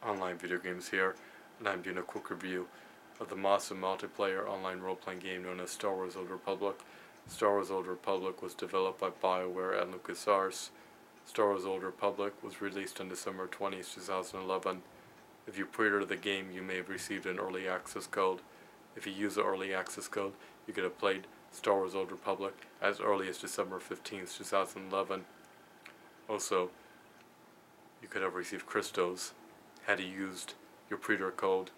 Online Video Games here, and I'm doing a quick review of the massive multiplayer online role-playing game known as Star Wars Old Republic. Star Wars Old Republic was developed by BioWare and LucasArts. Star Wars Old Republic was released on December 20th, 2011. If you pre-order the game, you may have received an early access code. If you use the early access code, you could have played Star Wars Old Republic as early as December 15th, 2011. Also, you could have received crystals had you used your pre-order code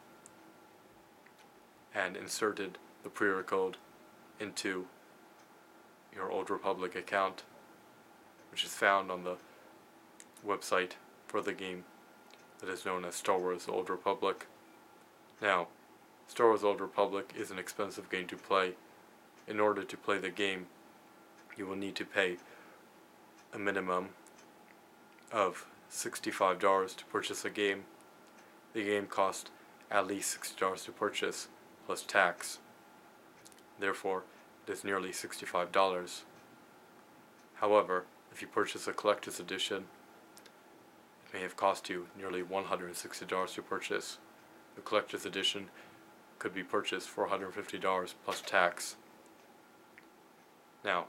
and inserted the pre-order code into your Old Republic account, which is found on the website for the game that is known as Star Wars Old Republic. Now, Star Wars Old Republic is an expensive game to play. In order to play the game, you will need to pay a minimum of $65 to purchase a game. The game costs at least $60 to purchase, plus tax. Therefore, it is nearly $65. However, if you purchase a collector's edition, it may have cost you nearly $160 to purchase. The collector's edition could be purchased for $150 plus tax. Now,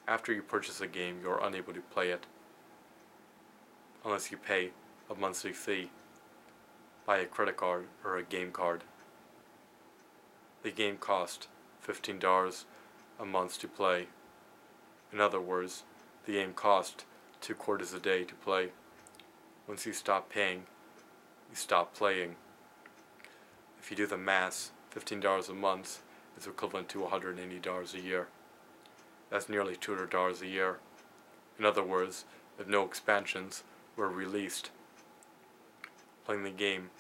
after you purchase a game, you are unable to play it unless you pay a monthly fee by a credit card or a game card. The game costs $15 a month to play. In other words, the game costs 2 quarters a day to play. Once you stop paying, you stop playing. If you do the math, $15 a month is equivalent to $180 a year. That's nearly $200 a year. In other words, if no expansions were released, playing the game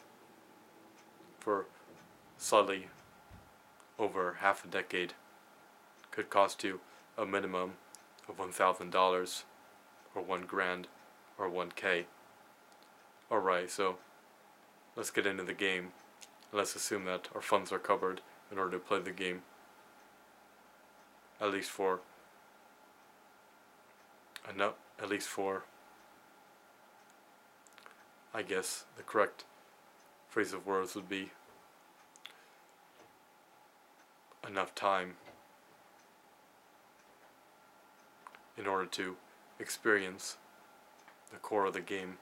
for slightly over half a decade could cost you a minimum of $1,000 or $1,000 or $1,000. Alright, so let's get into the game. Let's assume that our funds are covered in order to play the game, at least for I guess the correct phrase of words would be enough time in order to experience the core of the game.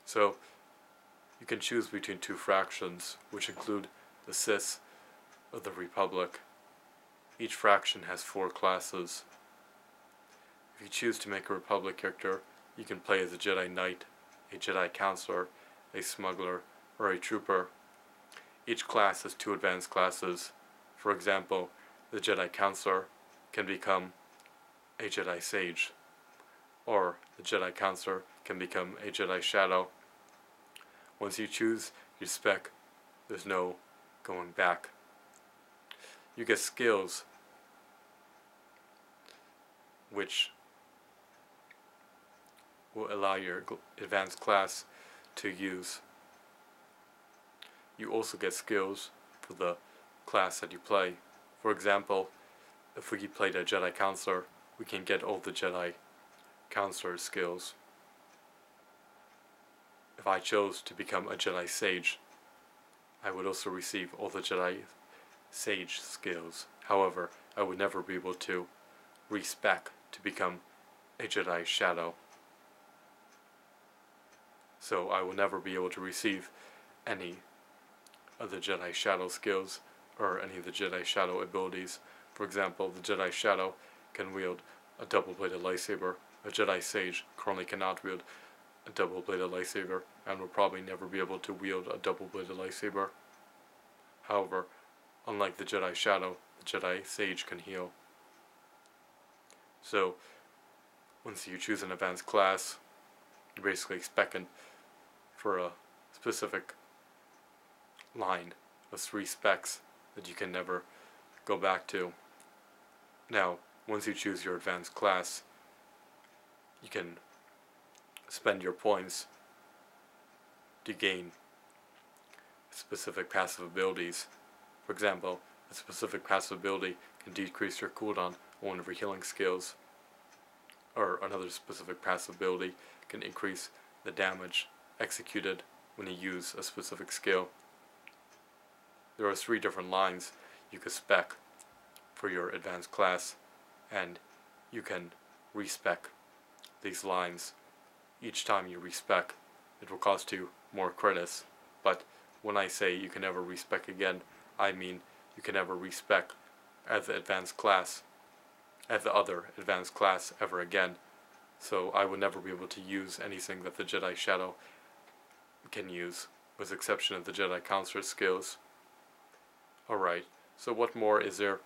So you can choose between 2 fractions, which include the Sith of the Republic. Each fraction has 4 classes. If you choose to make a Republic character, you can play as a Jedi Knight, a Jedi Counselor, a Smuggler, or a Trooper. Each class has 2 advanced classes. For example, the Jedi Counselor can become a Jedi Sage, or the Jedi Counselor can become a Jedi Shadow. Once you choose your spec, there's no going back. You get skills which will allow your advanced class to use. You also get skills for the class that you play. For example, if we played a Jedi Counselor, we can get all the Jedi Counselor skills. If I chose to become a Jedi Sage, I would also receive all the Jedi Sage skills. However, I would never be able to respec to become a Jedi Shadow. So I will never be able to receive any of the Jedi Shadow skills or any of the Jedi Shadow abilities. For example, the Jedi Shadow can wield a double-bladed lightsaber. A Jedi Sage currently cannot wield a double-bladed lightsaber and will probably never be able to wield a double-bladed lightsaber. However, unlike the Jedi Shadow, the Jedi Sage can heal. So, once you choose an advanced class, you're basically speccing for a specific line of 3 specs that you can never go back to. Now, once you choose your advanced class, you can spend your points to gain specific passive abilities. For example, a specific passive ability can decrease your cooldown on one of your healing skills, or another specific passive ability can increase the damage executed when you use a specific skill. There are 3 different lines you can spec for your advanced class, and you can respec these lines. Each time you respec, it will cost you more credits, but when I say you can never respec again, I mean you can never respec as the advanced class, as the other advanced class ever again. So I will never be able to use anything that the Jedi Shadow can use, with the exception of the Jedi Counselor skills. Alright, so what more is there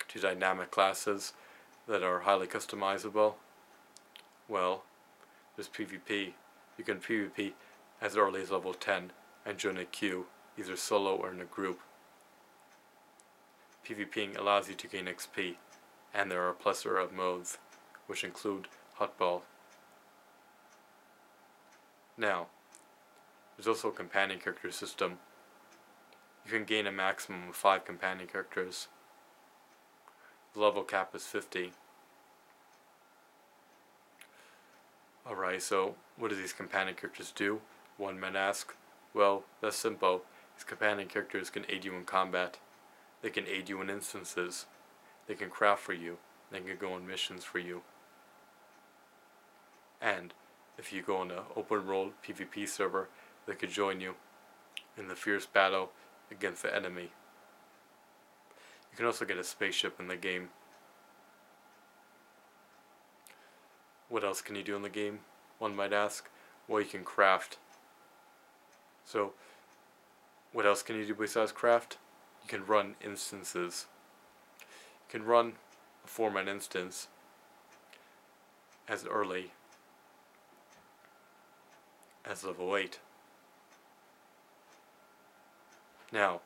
to dynamic classes that are highly customizable? Well, there's PvP. You can PvP as early as level 10 and join a queue, either solo or in a group. PvPing allows you to gain XP, and there are a plethora of modes, which include Hotball. Now, there's also a companion character system. You can gain a maximum of 5 companion characters. The level cap is 50. Alright, so what do these companion characters do? One might ask. Well, that's simple. These companion characters can aid you in combat. They can aid you in instances. They can craft for you. They can go on missions for you. And if you go on an open world PvP server, they could join you in the fierce battle against the enemy. You can also get a spaceship in the game. What else can you do in the game? One might ask. Well, you can craft. So, what else can you do besides craft? You can run instances. You can run a 4-man instance as early as level 8. Now,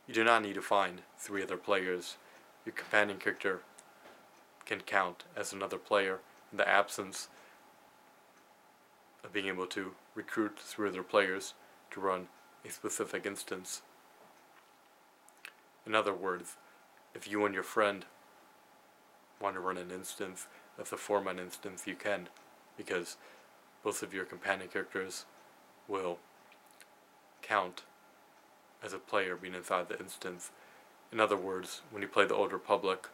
you do not need to find 3 other players. Your companion character can count as another player in the absence of being able to recruit 3 other players to run a specific instance. In other words, if you and your friend want to run an instance that's a 4-man instance, you can, because both of your companion characters will count as a player being inside the instance. In other words, when you play the Old Republic,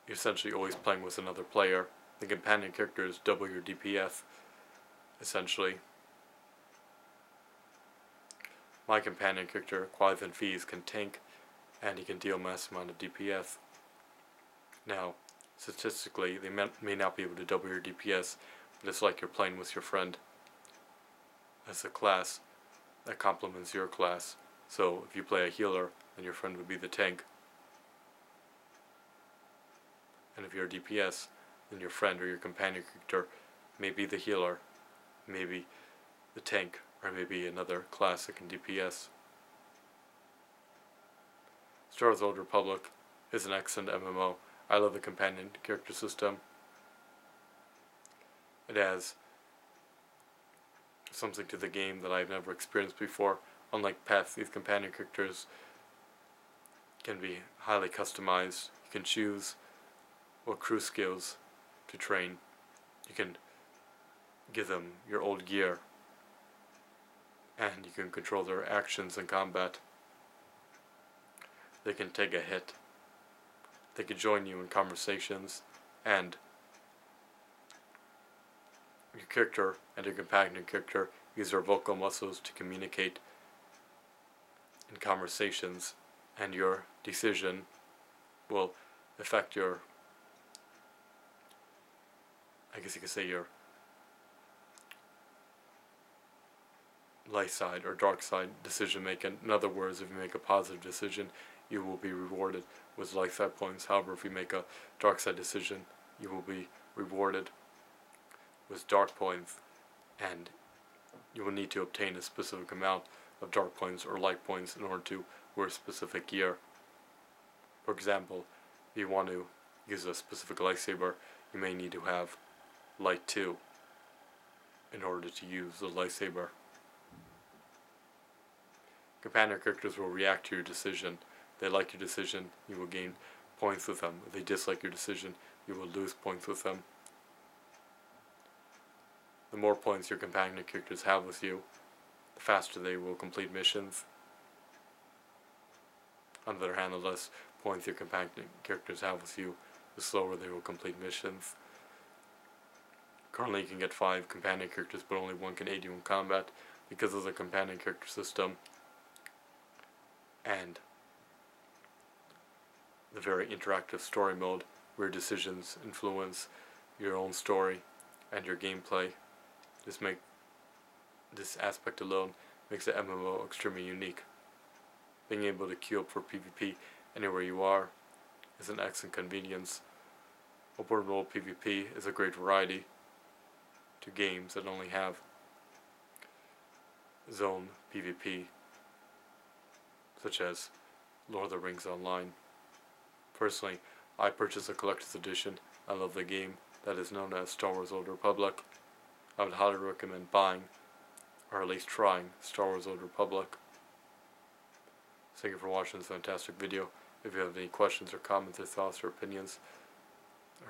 you're essentially always playing with another player. The companion characters double your DPS, essentially. My companion character, Quaithan Fees, can tank, and he can deal massive amount of DPS. Now, statistically, they may not be able to double your DPS, but it's like you're playing with your friend as a class that complements your class. So, if you play a healer, then your friend would be the tank. And if you're a DPS, then your friend or your companion character may be the healer, maybe the tank, or maybe another class that can DPS. Star Wars Old Republic is an excellent MMO. I love the companion character system. It has something to the game that I've never experienced before. Unlike pets, these companion characters can be highly customized. You can choose what crew skills to train. You can give them your old gear, and you can control their actions in combat. They can take a hit. They can join you in conversations, and your character and your companion character use their vocal muscles to communicate in conversations, and your decision will affect your, I guess you could say, your light side or dark side decision making. In other words, if you make a positive decision, you will be rewarded with light side points. However, if you make a dark side decision, you will be rewarded with dark points, and you will need to obtain a specific amount of dark points or light points in order to wear specific gear. For example, if you want to use a specific lightsaber, you may need to have light 2 in order to use the lightsaber. Companion characters will react to your decision. If they like your decision, you will gain points with them. If they dislike your decision, you will lose points with them. The more points your companion characters have with you, the faster they will complete missions. On the other hand, the less points your companion characters have with you, the slower they will complete missions. Currently you can get 5 companion characters, but only 1 can aid you in combat because of the companion character system and the very interactive story mode where decisions influence your own story and your gameplay. This aspect alone makes the MMO extremely unique. Being able to queue up for PvP anywhere you are is an excellent convenience. Open world PvP is a great variety to games that only have zone PvP, such as Lord of the Rings Online. Personally, I purchased a collector's edition. I love the game that is known as Star Wars Old Republic. I would highly recommend buying, or at least trying, Star Wars Old Republic. Thank you for watching this fantastic video. If you have any questions or comments or thoughts or opinions,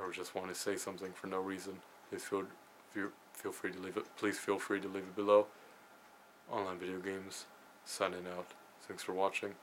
or just want to say something for no reason, please feel free to leave it below. OnlineVideoGames, signing out. Thanks for watching.